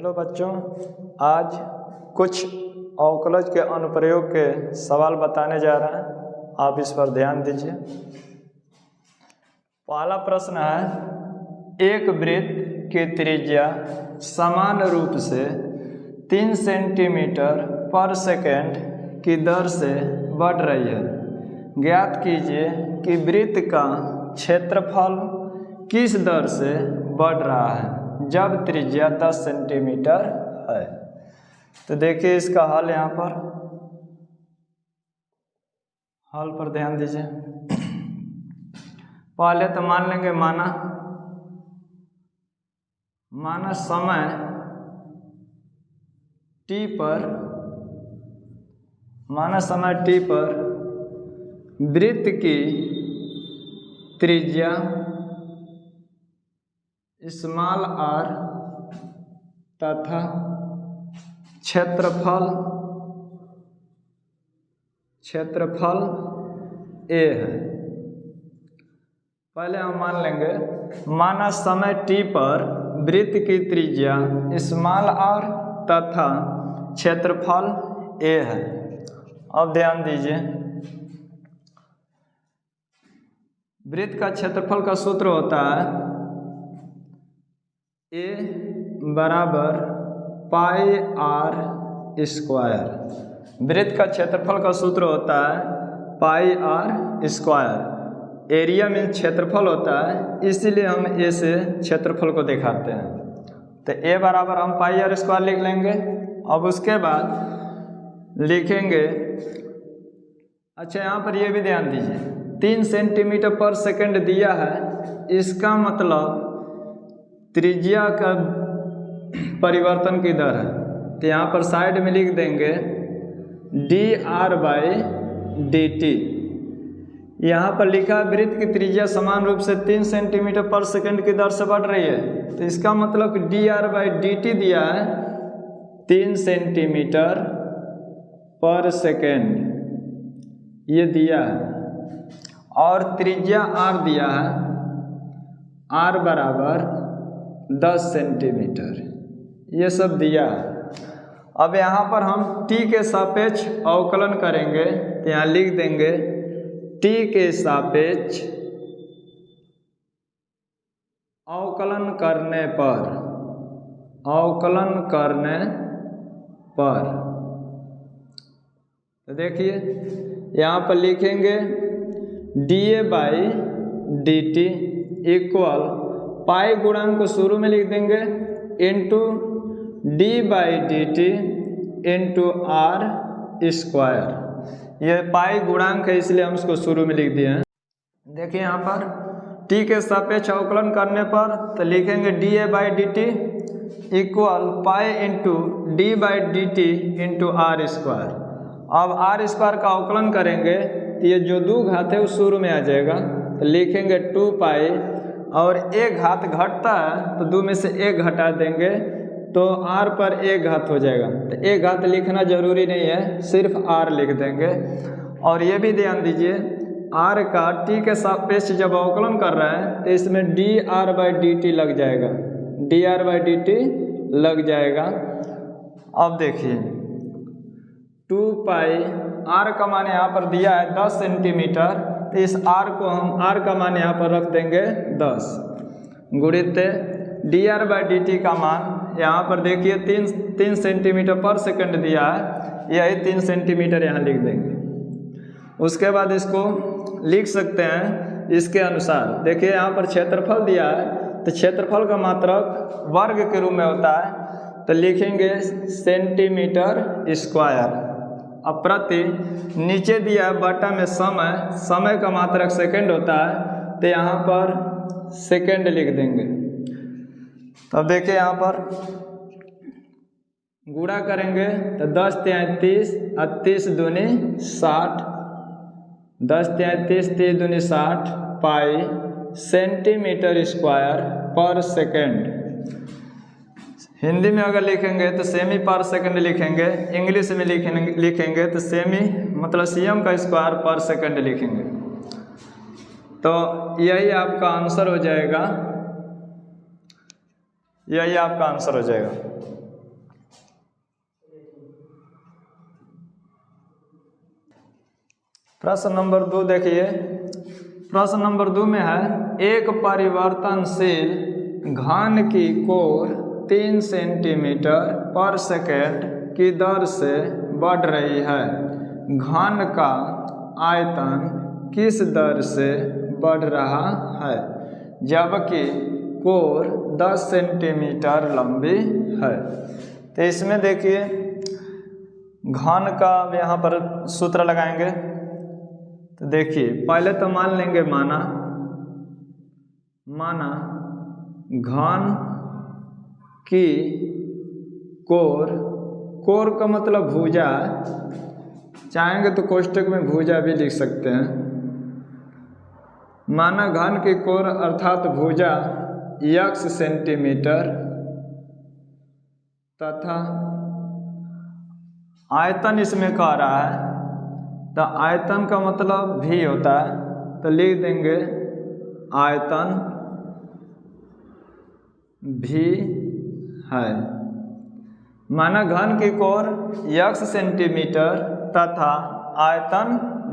Hello बच्चों, आज कुछ अवकलज के अनुप्रयोग के सवाल बताने जा रहे हैं। आप इस पर ध्यान दीजिए। पहला प्रश्न है, एक वृत्त की त्रिज्या समान रूप से 3 सेंटीमीटर पर सेकंड की दर से बढ़ रही है। ज्ञात कीजिए कि वृत्त का क्षेत्रफल किस दर से बढ़ रहा है जब त्रिज्या 10 सेंटीमीटर है। तो देखिए इसका हल, यहाँ पर हल पर ध्यान दीजिए। पहले तो मान लेंगे माना समय t पर वृत्त की त्रिज्या स्मॉल r तथा क्षेत्रफल a है। पहले हम मान लेंगे, माना समय t पर वृत्त की त्रिज्या स्मॉल r तथा क्षेत्रफल a है। अब ध्यान दीजिए, वृत्त का क्षेत्रफल का सूत्र होता है A बराबर पाई r स्क्वायर। वृत्त का क्षेत्रफल का सूत्र होता है पाई r स्क्वायर। एरिया में क्षेत्रफल होता है, इसीलिए हम A से क्षेत्रफल को दिखाते हैं। तो A बराबर हम पाई r स्क्वायर लिख लेंगे। अब उसके बाद लिखेंगे, अच्छा यहाँ पर ये भी ध्यान दीजिए, 3 सेंटीमीटर पर सेकंड दिया है, इसका मतलब त्रिज्या का परिवर्तन की दर है। तो यहाँ पर साइड में लिख देंगे dr/dt। यहाँ पर लिखा है वृत्त की त्रिज्या समान रूप से 3 सेंटीमीटर पर सेकंड की दर से बढ़ रही है। तो इसका मतलब dr/dt दिया है 3 सेंटीमीटर पर सेकंड, ये दिया है, और त्रिज्या r दिया है, r बराबर 10 सेंटीमीटर, ये सब दिया है। अब यहाँ पर हम t के सापेक्ष अवकलन करेंगे। तो यहाँ लिख देंगे t के सापेक्ष अवकलन करने पर तो देखिए यहाँ पर लिखेंगे dA/dt इक्वल पाई गुणांक को शुरू में लिख देंगे into d/dt into r square. ये पाई गुणांक है, इसलिए हम उसको शुरू में लिख दिए हैं। देखिए यहाँ पर t के सापेक्ष अवकलन करने पर तो लिखेंगे dA/dt equal pi into d/dt into r square. अब r स्क्वायर का अवकलन करेंगे तो ये जो 2 घात है वो शुरू में आ जाएगा। तो लिखेंगे 2 पाई, और एक घात घटता है तो 2 में से 1 घटा देंगे तो r पर 1 घात हो जाएगा। तो 1 घात लिखना जरूरी नहीं है, सिर्फ r लिख देंगे। और ये भी ध्यान दीजिए, r का t के सापेक्ष जब अवकलन कर रहे हैं तो इसमें dr/dt लग जाएगा, dr/dt लग जाएगा। अब देखिए 2 पाई, r का मान यहाँ पर दिया है 10 सेंटीमीटर, तो इस r को हम r का मान यहाँ पर रख देंगे 10 गुणित dr/dt का मान यहाँ पर देखिए 3 सेंटीमीटर पर सेकंड दिया है, यही 3 सेंटीमीटर यहाँ लिख देंगे। उसके बाद इसको लिख सकते हैं इसके अनुसार। देखिए यहाँ पर क्षेत्रफल दिया है, तो क्षेत्रफल का मात्रक वर्ग के रूप में होता है, तो लिखेंगे सेंटीमीटर स्क्वायर। अब प्रति नीचे दिया है बटा में समय का मात्रक सेकंड होता है, तो यहाँ पर सेकंड लिख देंगे। तब देखिए यहाँ पर गुणा करेंगे तो 10 × 30 और 30 दूनी 60, 10 × 30 30 दूनी 60 पाई सेंटीमीटर स्क्वायर पर सेकंड। हिंदी में अगर लिखेंगे तो सेमी पर सेकंड लिखेंगे, इंग्लिश में लिखेंगे तो सेमी मतलब cm का स्क्वायर पर सेकंड लिखेंगे। तो यही आपका आंसर हो जाएगा, यही आपका आंसर हो जाएगा। प्रश्न नंबर 2 देखिए। प्रश्न नंबर 2 में है एक परिवर्तनशील घन की कोर 3 सेंटीमीटर पर सेकेंड की दर से बढ़ रही है। घन का आयतन किस दर से बढ़ रहा है जबकि कोर 10 सेंटीमीटर लंबी है। तो इसमें देखिए घन का यहाँ पर सूत्र लगाएंगे। तो देखिए पहले तो मान लेंगे माना घन की कोर का मतलब भुजा, चाहेंगे तो कोष्टक में भुजा भी लिख सकते हैं। माना घन की कोर अर्थात भुजा x सेंटीमीटर तथा आयतन इसमें कह रहा है, तो आयतन का मतलब भी होता है, तो लिख देंगे आयतन भी है। माना घन की कोर x सेंटीमीटर तथा आयतन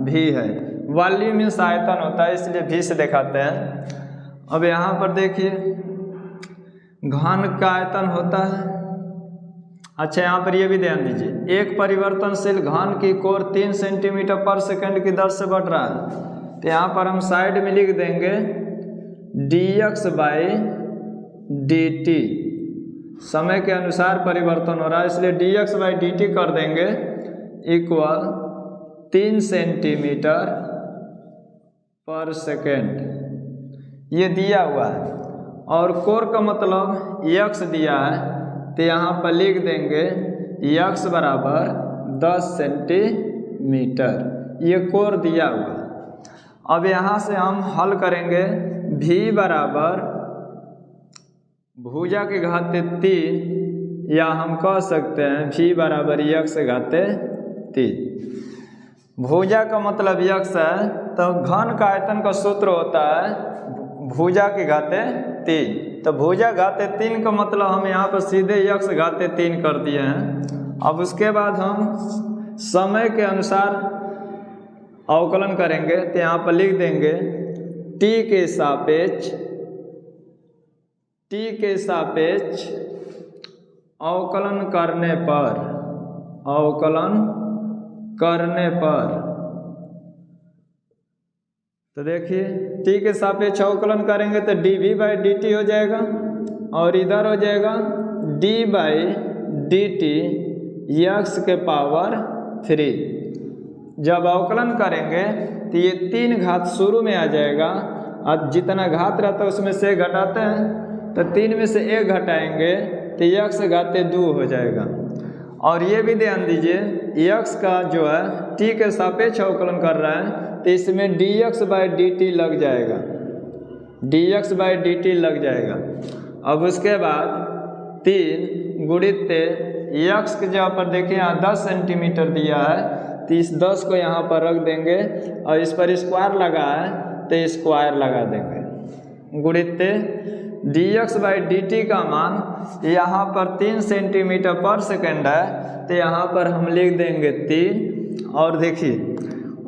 भी है। वॉल्यूम मीन्स आयतन होता है, इसलिए भी से दिखाते हैं। अब यहाँ पर देखिए घन का आयतन होता है। अच्छा यहाँ पर ये भी ध्यान दीजिए एक परिवर्तनशील घन की कोर 3 सेंटीमीटर पर सेकंड की दर से बढ़ रहा है। तो यहाँ पर हम साइड में लिख देंगे dx/dt, समय के अनुसार परिवर्तन हो रहा है इसलिए dx/dt कर देंगे इक्वल 3 सेंटीमीटर पर सेकेंड, ये दिया हुआ है। और कोर का मतलब x दिया है, तो यहाँ पर लिख देंगे x बराबर 10 सेंटीमीटर, ये कोर दिया हुआ है। अब यहाँ से हम हल करेंगे v बराबर भुजा के घाते 3, या हम कह सकते हैं v बराबर x घाते 3। भुजा का मतलब x है, तो घन का आयतन का सूत्र होता है भुजा के घाते 3। तो भुजा घाते 3 का मतलब हम यहाँ पर सीधे x घाते 3 कर दिए हैं। अब उसके बाद हम समय के अनुसार अवकलन करेंगे, तो यहाँ पर लिख देंगे t के सापेक्ष अवकलन करने पर तो देखिए t के सापेक्ष अवकलन करेंगे तो dv/dt हो जाएगा, और इधर हो जाएगा d/dt x के पावर 3। जब अवकलन करेंगे तो ये 3 घात शुरू में आ जाएगा, और जितना घात रहता है उसमें से घटाते हैं, तो 3 में से 1 घटाएंगे तो x घाते 2 हो जाएगा। और ये भी ध्यान दीजिए x का जो है t के सापेक्ष अवकलन कर रहा है, तो इसमें dx/dt लग जाएगा, dx/dt लग जाएगा। अब उसके बाद 3 गुणित x के जगह पर देखिए यहाँ 10 सेंटीमीटर दिया है, तो इस 10 को यहाँ पर रख देंगे, और इस पर स्क्वायर लगा है तो स्क्वायर लगा देंगे। गुणित dx/dt का मान यहाँ पर 3 सेंटीमीटर पर सेकेंड है, तो यहाँ पर हम लिख देंगे 3। और देखिए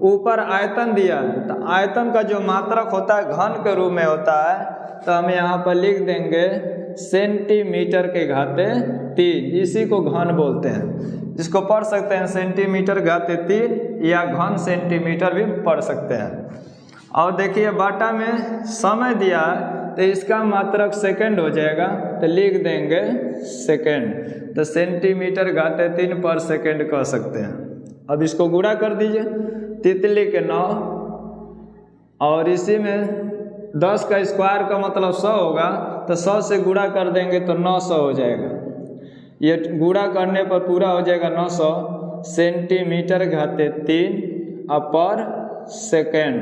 ऊपर आयतन दिया है, तो आयतन का जो मात्रक होता है घन के रूप में होता है, तो हम यहाँ पर लिख देंगे सेंटीमीटर के घाते 3, इसी को घन बोलते हैं। इसको पढ़ सकते हैं सेंटीमीटर घाते 3 या घन सेंटीमीटर भी पढ़ सकते हैं। और देखिए बाटा में समय दिया है, तो इसका मात्रक सेकंड हो जाएगा, तो लिख देंगे सेकंड, तो सेंटीमीटर घाते 3 पर सेकंड कह सकते हैं। अब इसको गुणा कर दीजिए, तितली के 9, और इसी में 10 का स्क्वायर का मतलब 100 होगा, तो 100 से गुणा कर देंगे तो 900 हो जाएगा। ये गुणा करने पर पूरा हो जाएगा 900 सेंटीमीटर घाते 3 पर सेकेंड।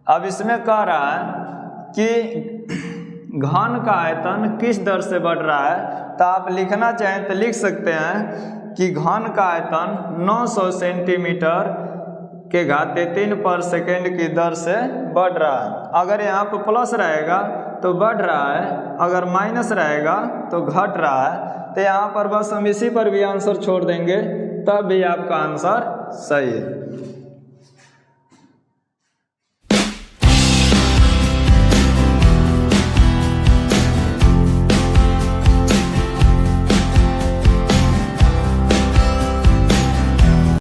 अब इसमें कह रहा है कि घन का आयतन किस दर से बढ़ रहा है, तो आप लिखना चाहें तो लिख सकते हैं कि घन का आयतन 900 सेंटीमीटर के घाते 3 पर सेकेंड की दर से बढ़ रहा है। अगर यहाँ पर प्लस रहेगा तो बढ़ रहा है, अगर माइनस रहेगा तो घट रहा है। तो यहाँ पर बस हम इसी पर भी आंसर छोड़ देंगे, तब भी आपका आंसर सही है।